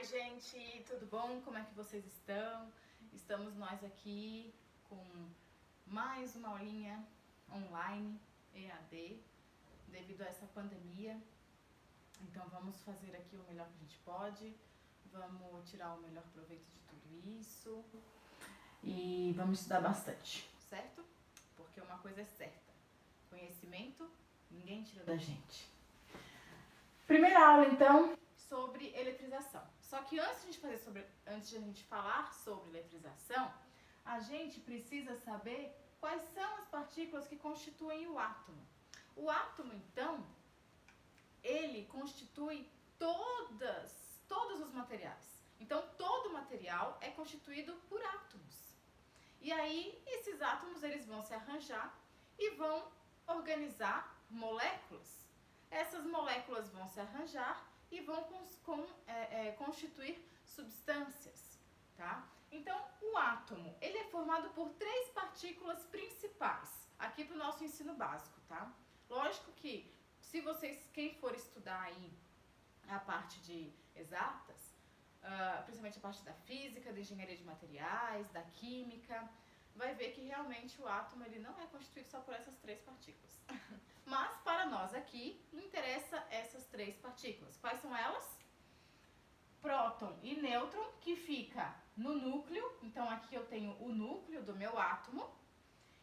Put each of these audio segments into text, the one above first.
gente, tudo bom? Como é que vocês estão? Estamos nós aqui com mais uma aulinha online, EAD, devido a essa pandemia. Então vamos fazer aqui o melhor que a gente pode, vamos tirar o melhor proveito de tudo isso e vamos estudar bastante, certo? Porque uma coisa é certa, conhecimento ninguém tira da gente. Primeira aula então, sobre eletrização. Só que antes de a gente falar sobre eletrização, a gente precisa saber quais são as partículas que constituem o átomo. O átomo, então, ele constitui todos os materiais. Então, todo material é constituído por átomos. E aí, esses átomos eles vão se arranjar e vão organizar moléculas. Essas moléculas vão se arranjar e vão constituir substâncias, tá? Então, o átomo, ele é formado por 3 partículas principais, aqui para o nosso ensino básico, tá? Lógico que, quem for estudar aí a parte de exatas, principalmente a parte da física, da engenharia de materiais, da química, vai ver que realmente o átomo ele não é constituído só por essas 3 partículas. Mas, para nós aqui, interessa essas 3 partículas. Quais são elas? Próton e nêutron, que fica no núcleo. Então, aqui eu tenho o núcleo do meu átomo.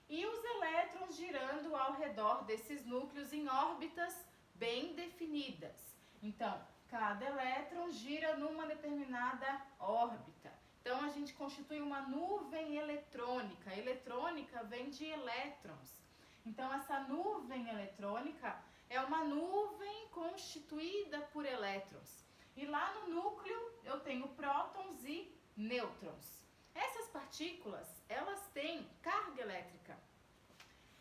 E os elétrons girando ao redor desses núcleos em órbitas bem definidas. Então, cada elétron gira numa determinada órbita. Então, a gente constitui uma nuvem eletrônica. Eletrônica vem de elétrons. Então, essa nuvem eletrônica é uma nuvem constituída por elétrons. E lá no núcleo eu tenho prótons e nêutrons. Essas partículas, elas têm carga elétrica.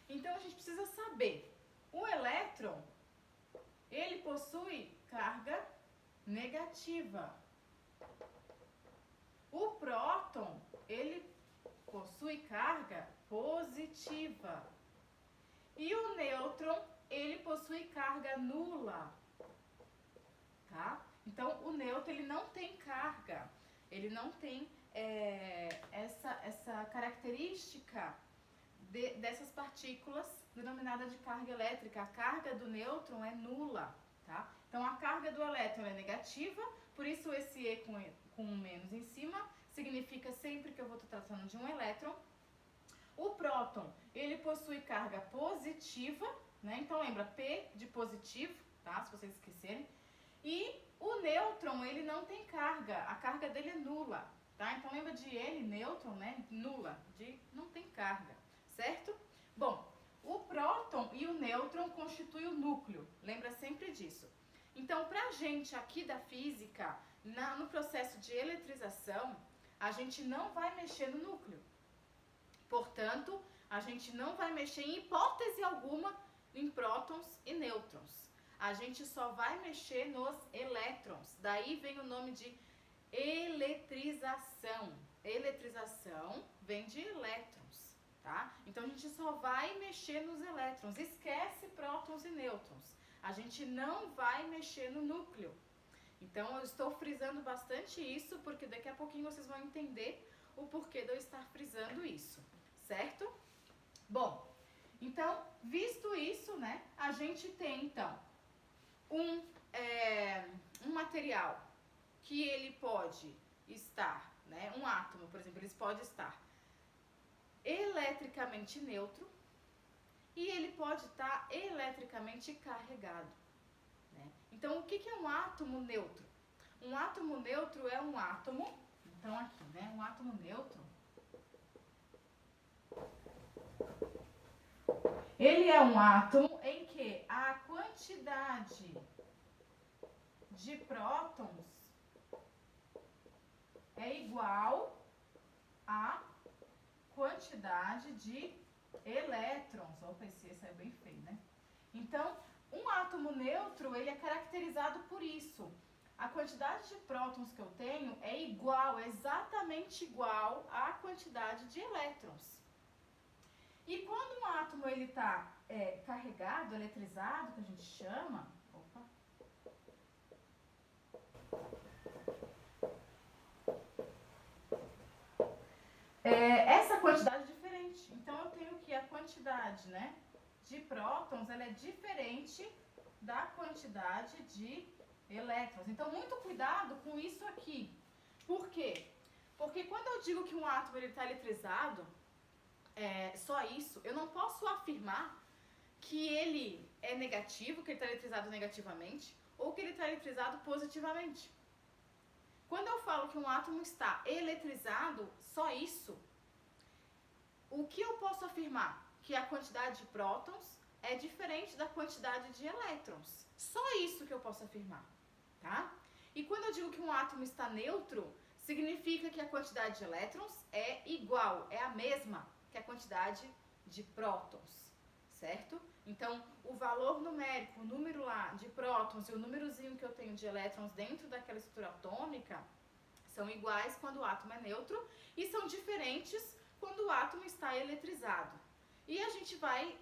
Então, a gente precisa saber, o elétron, ele possui carga negativa. O próton, ele possui carga positiva. E o nêutron, ele possui carga nula, tá? Então, o nêutron, ele não tem carga, ele não tem essa característica dessas partículas denominada de carga elétrica. A carga do nêutron é nula, tá? Então, a carga do elétron é negativa, por isso esse E com um menos em cima significa sempre que eu vou estar tratando de um elétron. O próton, ele possui carga positiva, né? Então lembra, P de positivo, tá? Se vocês esquecerem. E o nêutron, ele não tem carga, a carga dele é nula, tá? Então lembra de N, nêutron, né? Nula, de não tem carga, certo? Bom, o próton e o nêutron constituem o núcleo, lembra sempre disso. Então, pra gente aqui da física, no processo de eletrização, a gente não vai mexer no núcleo. Portanto, a gente não vai mexer em hipótese alguma em prótons e nêutrons. A gente só vai mexer nos elétrons. Daí vem o nome de eletrização. Eletrização vem de elétrons, tá? Então, a gente só vai mexer nos elétrons. Esquece prótons e nêutrons. A gente não vai mexer no núcleo. Então, eu estou frisando bastante isso, porque daqui a pouquinho vocês vão entender o porquê de eu estar frisando isso. Certo? Bom, então, visto isso, né, a gente tem, então, um material que ele pode estar, né, um átomo, por exemplo, ele pode estar eletricamente neutro e ele pode estar eletricamente carregado, né? Então, o que é um átomo neutro? Um átomo neutro é um átomo, então aqui, né, um átomo neutro, ele é um átomo em que a quantidade de prótons é igual à quantidade de elétrons. Opa, esse é bem feio, né? Então, um átomo neutro, ele é caracterizado por isso. A quantidade de prótons que eu tenho é igual, exatamente igual à quantidade de elétrons. E quando um átomo ele está carregado, eletrizado, que a gente chama, essa quantidade é diferente. Então, eu tenho que a quantidade, né, de prótons, ela é diferente da quantidade de elétrons. Então, muito cuidado com isso aqui. Por quê? Porque quando eu digo que um átomo está eletrizado, só isso, eu não posso afirmar que ele é negativo, que ele está eletrizado negativamente, ou que ele está eletrizado positivamente. Quando eu falo que um átomo está eletrizado, só isso, o que eu posso afirmar? Que a quantidade de prótons é diferente da quantidade de elétrons. Só isso que eu posso afirmar, tá? E quando eu digo que um átomo está neutro, significa que a quantidade de elétrons é igual, é a mesma que a quantidade de prótons, certo? Então, o valor numérico, o número lá de prótons e o númerozinho que eu tenho de elétrons dentro daquela estrutura atômica são iguais quando o átomo é neutro e são diferentes quando o átomo está eletrizado. E a gente vai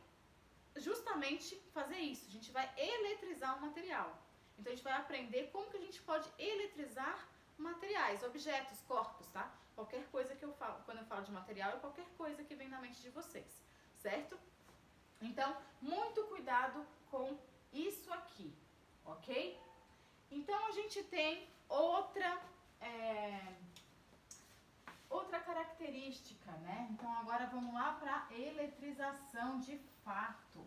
justamente fazer isso, a gente vai eletrizar um material. Então, a gente vai aprender como que a gente pode eletrizar materiais, objetos, corpos, tá? Qualquer coisa que eu falo, quando eu falo de material, é qualquer coisa que vem na mente de vocês, certo? Então, muito cuidado com isso aqui, ok? Então, a gente tem outra característica, né? Então, agora vamos lá para a eletrização de fato.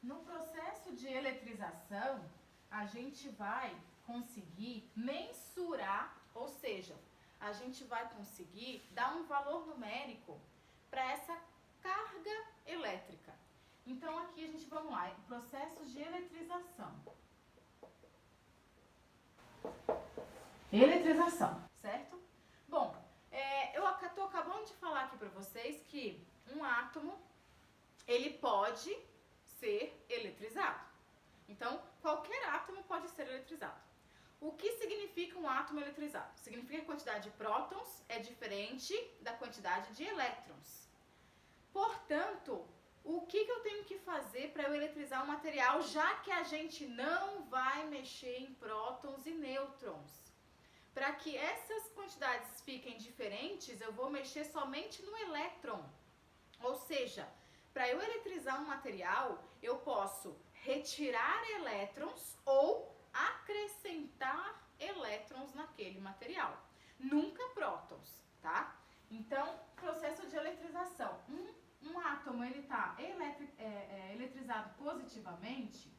No processo de eletrização, a gente vai conseguir mensurar, ou seja, a gente vai conseguir dar um valor numérico para essa carga elétrica. Então, aqui a gente, vamos lá, processos de eletrização. Eletrização, certo? Bom, eu estou acabando de falar aqui para vocês que um átomo, ele pode ser eletrizado. Então, qualquer átomo pode ser eletrizado. O que significa um átomo eletrizado? Significa que a quantidade de prótons é diferente da quantidade de elétrons. Portanto, o que eu tenho que fazer para eu eletrizar um material, já que a gente não vai mexer em prótons e nêutrons? Para que essas quantidades fiquem diferentes, eu vou mexer somente no elétron. Ou seja, para eu eletrizar um material, eu posso retirar elétrons ou acrescentar elétrons naquele material. Nunca prótons, tá? Então, processo de eletrização. Um átomo, ele está eletrizado positivamente.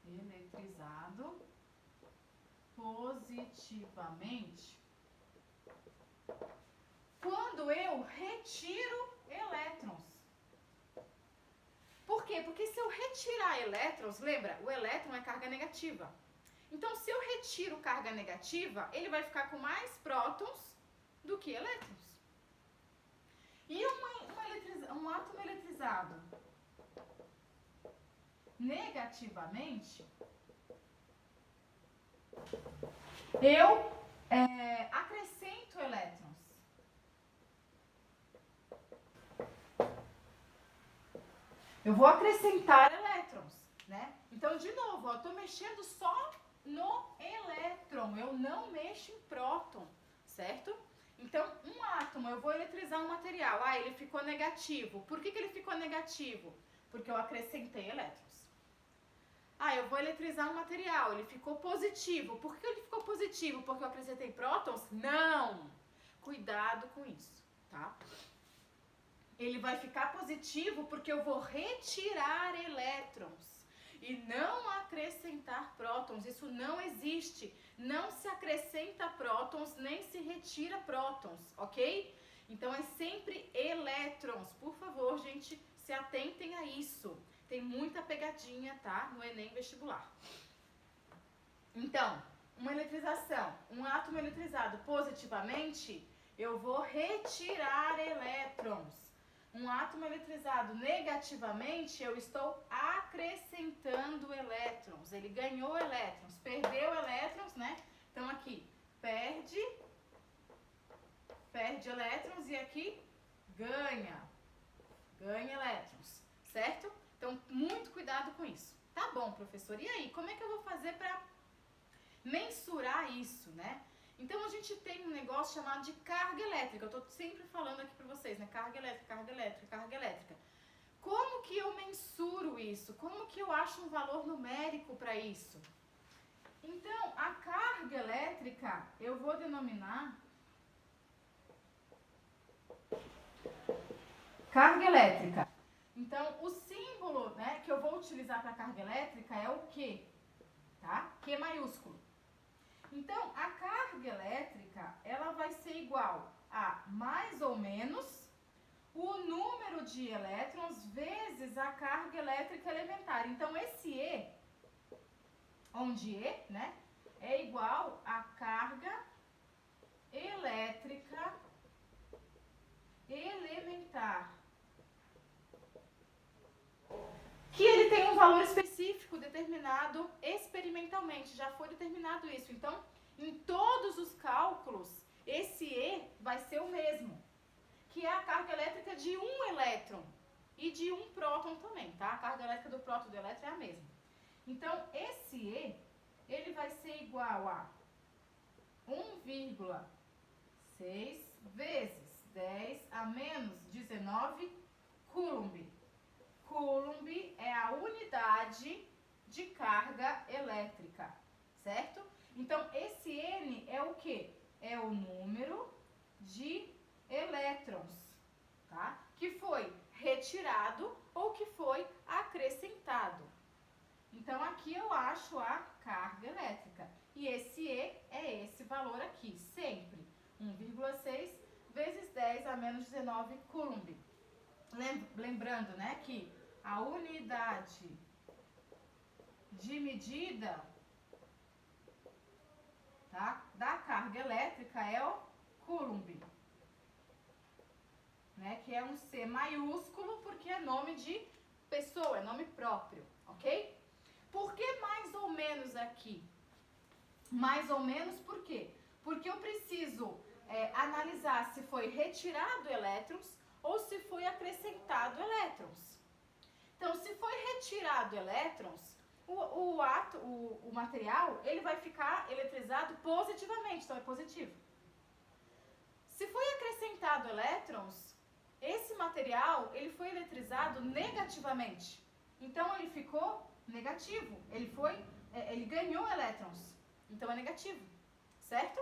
Eletrizado positivamente quando eu retiro elétrons. Por quê? Porque se eu retirar elétrons, lembra, o elétron é carga negativa. Então, se eu retiro carga negativa, ele vai ficar com mais prótons do que elétrons. E um átomo eletrizado negativamente, eu acrescento elétrons. Eu vou acrescentar elétrons, né? Então, de novo, eu estou mexendo só no elétron, eu não mexo em próton, certo? Então, um átomo, eu vou eletrizar um material. Ah, ele ficou negativo. Por que ele ficou negativo? Porque eu acrescentei elétrons. Ah, eu vou eletrizar um material, ele ficou positivo. Por que ele ficou positivo? Porque eu acrescentei prótons? Não! Cuidado com isso, tá? Ele vai ficar positivo porque eu vou retirar elétrons e não acrescentar prótons. Isso não existe. Não se acrescenta prótons, nem se retira prótons, ok? Então, é sempre elétrons. Por favor, gente, se atentem a isso. Tem muita pegadinha, tá? No Enem vestibular. Então, uma eletrização, um átomo eletrizado positivamente, eu vou retirar elétrons. Um átomo eletrizado negativamente, eu estou acrescentando elétrons. Ele ganhou elétrons, perdeu elétrons, né? Então, aqui, perde elétrons e aqui ganha elétrons, certo? Então, muito cuidado com isso. Tá bom, professor. E aí, como é que eu vou fazer para mensurar isso, né? Então a gente tem um negócio chamado de carga elétrica. Eu estou sempre falando aqui para vocês, né? Carga elétrica, carga elétrica, carga elétrica. Como que eu mensuro isso? Como que eu acho um valor numérico para isso? Então, a carga elétrica eu vou denominar carga elétrica. Então, o símbolo, né, que eu vou utilizar para carga elétrica é o Q, tá? Q maiúsculo. Então, a carga elétrica, ela vai ser igual a mais ou menos o número de elétrons vezes a carga elétrica elementar. Então, esse E, onde E, né, é igual a carga elétrica elementar. Que ele tem um valor específico determinado experimentalmente, já foi determinado isso. Então, em todos os cálculos, esse E vai ser o mesmo, que é a carga elétrica de um elétron e de um próton também, tá? A carga elétrica do próton e do elétron é a mesma. Então, esse E, ele vai ser igual a 1,6 vezes 10 a menos 19 Coulomb. Coulomb é a unidade de carga elétrica, certo? Então, esse N é o quê? É o número de elétrons, tá? Que foi retirado ou que foi acrescentado. Então, aqui eu acho a carga elétrica. E esse E é esse valor aqui, sempre. 1,6 vezes 10 a menos 19 Coulomb. Lembrando, né, que a unidade de medida, tá, da carga elétrica é o Coulomb, né, que é um C maiúsculo porque é nome de pessoa, é nome próprio, ok? Por que mais ou menos aqui? Mais ou menos por quê? Porque eu preciso analisar se foi retirado elétrons ou se foi acrescentado elétrons. Então, se foi retirado elétrons, o material ele vai ficar eletrizado positivamente, então é positivo. Se foi acrescentado elétrons, esse material ele foi eletrizado negativamente. Então, ele ficou negativo, ele ganhou elétrons, então é negativo, certo?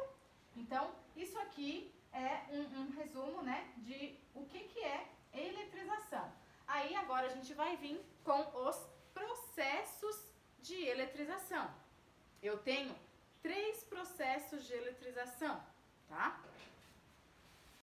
Então, isso aqui é um resumo, né, de o que é eletrização. Aí, agora a gente vai vir com os processos de eletrização. Eu tenho 3 processos de eletrização.